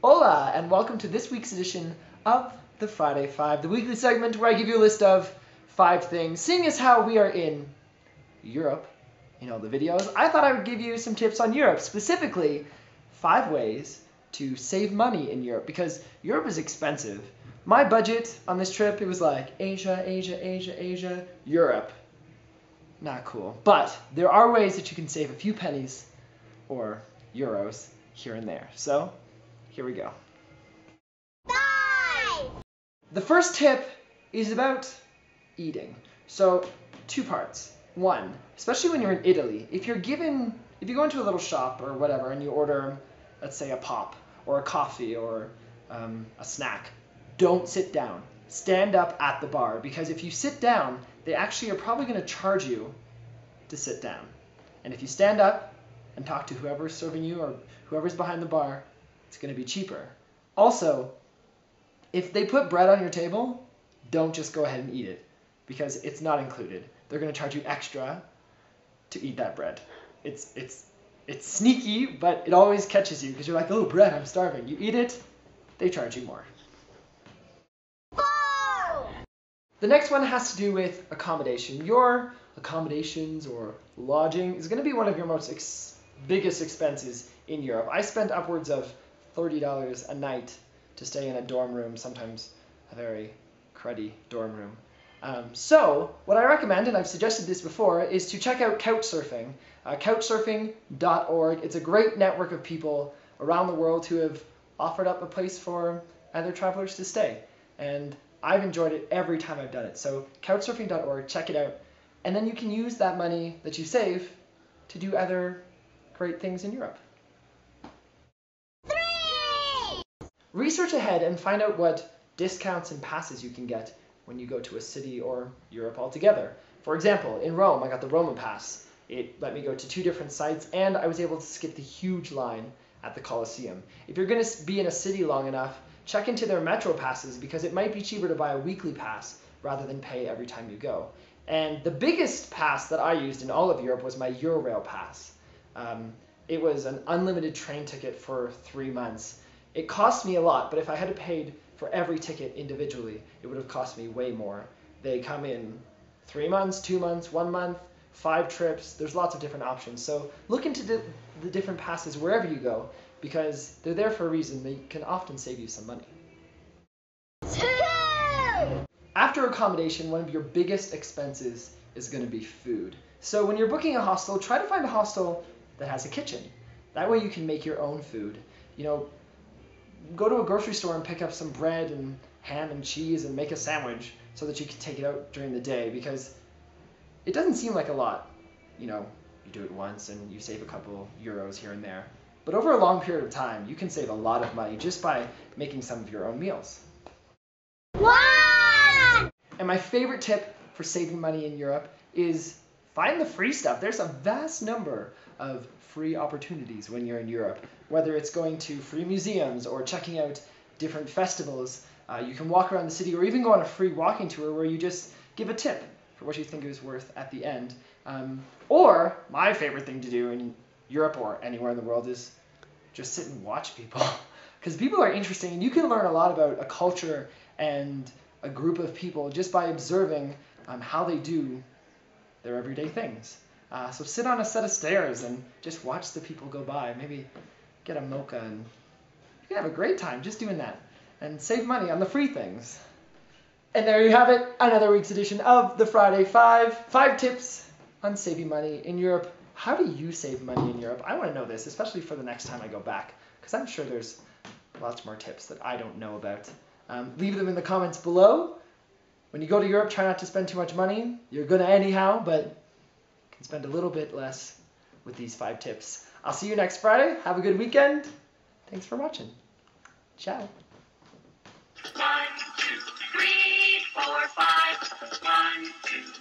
Hola, and welcome to this week's edition of the Friday Five, the weekly segment where I give you a list of 5 things. Seeing as how we are in Europe, the videos, I thought I would give you some tips on Europe, specifically 5 ways to save money in Europe, because Europe is expensive. My budget on this trip, it was like Asia, Europe. Not cool. But there are ways that you can save a few pennies or euros here and there. So, here we go. 5! The first tip is about eating. So, 2 parts. 1, especially when you're in Italy, if you go into a little shop or whatever and you order, let's say, a pop or a coffee or a snack, don't sit down. Stand up at the bar, because if you sit down, they actually are probably going to charge you to sit down. And if you stand up and talk to whoever's serving you or whoever's behind the bar, it's going to be cheaper. Also, if they put bread on your table, don't just go ahead and eat it, because it's not included. They're going to charge you extra to eat that bread. It's sneaky, but it always catches you, because you're like, oh, bread, I'm starving. You eat it, they charge you more. 4! The next one has to do with accommodation. Your accommodations or lodging is going to be one of your biggest expenses in Europe. I spent upwards of $30 a night to stay in a dorm room, sometimes a very cruddy dorm room. So what I recommend, and I've suggested this before, is to check out Couchsurfing. Couchsurfing.org. It's a great network of people around the world who have offered up a place for other travelers to stay. And I've enjoyed it every time I've done it. So Couchsurfing.org, check it out. And then you can use that money that you save to do other great things in Europe. 3! Research ahead and find out what discounts and passes you can get when you go to a city or Europe altogether. For example, in Rome, I got the Roma Pass. It let me go to 2 different sites, and I was able to skip the huge line at the Colosseum. If you're going to be in a city long enough, check into their metro passes, because it might be cheaper to buy a weekly pass rather than pay every time you go. And the biggest pass that I used in all of Europe was my Eurail pass. It was an unlimited train ticket for 3 months. It cost me a lot, but if I had paid for every ticket individually, it would have cost me way more. They come in 3 months, 2 months, 1 month, 5 trips. There's lots of different options. So look into the different passes wherever you go, because they're there for a reason. They can often save you some money. 2! After accommodation, one of your biggest expenses is going to be food. So when you're booking a hostel, try to find a hostel that has a kitchen. That way you can make your own food. Go to a grocery store and pick up some bread and ham and cheese and make a sandwich so that you can take it out during the day, because it doesn't seem like a lot. You do it once and you save a couple euros here and there. But over a long period of time, you can save a lot of money just by making some of your own meals. 1! And my favorite tip for saving money in Europe is find the free stuff. There's a vast number of free opportunities when you're in Europe, whether it's going to free museums or checking out different festivals. You can walk around the city, or even go on a free walking tour where you just give a tip for what you think it was worth at the end. Or my favorite thing to do in Europe or anywhere in the world is just sit and watch people, because people are interesting, and you can learn a lot about a culture and a group of people just by observing how they do their everyday things. So sit on a set of stairs and just watch the people go by. Maybe get a mocha, and you can have a great time just doing that and save money on the free things. And there you have it, another week's edition of the Friday Five. 5 tips on saving money in Europe. How do you save money in Europe? I want to know this, especially for the next time I go back, because I'm sure there's lots more tips that I don't know about. Leave them in the comments below. When you go to Europe, try not to spend too much money. You're going to anyhow, but you can spend a little bit less with these 5 tips. I'll see you next Friday. Have a good weekend. Thanks for watching. Ciao. 1, 2, 3, 4, 5. 1, 2,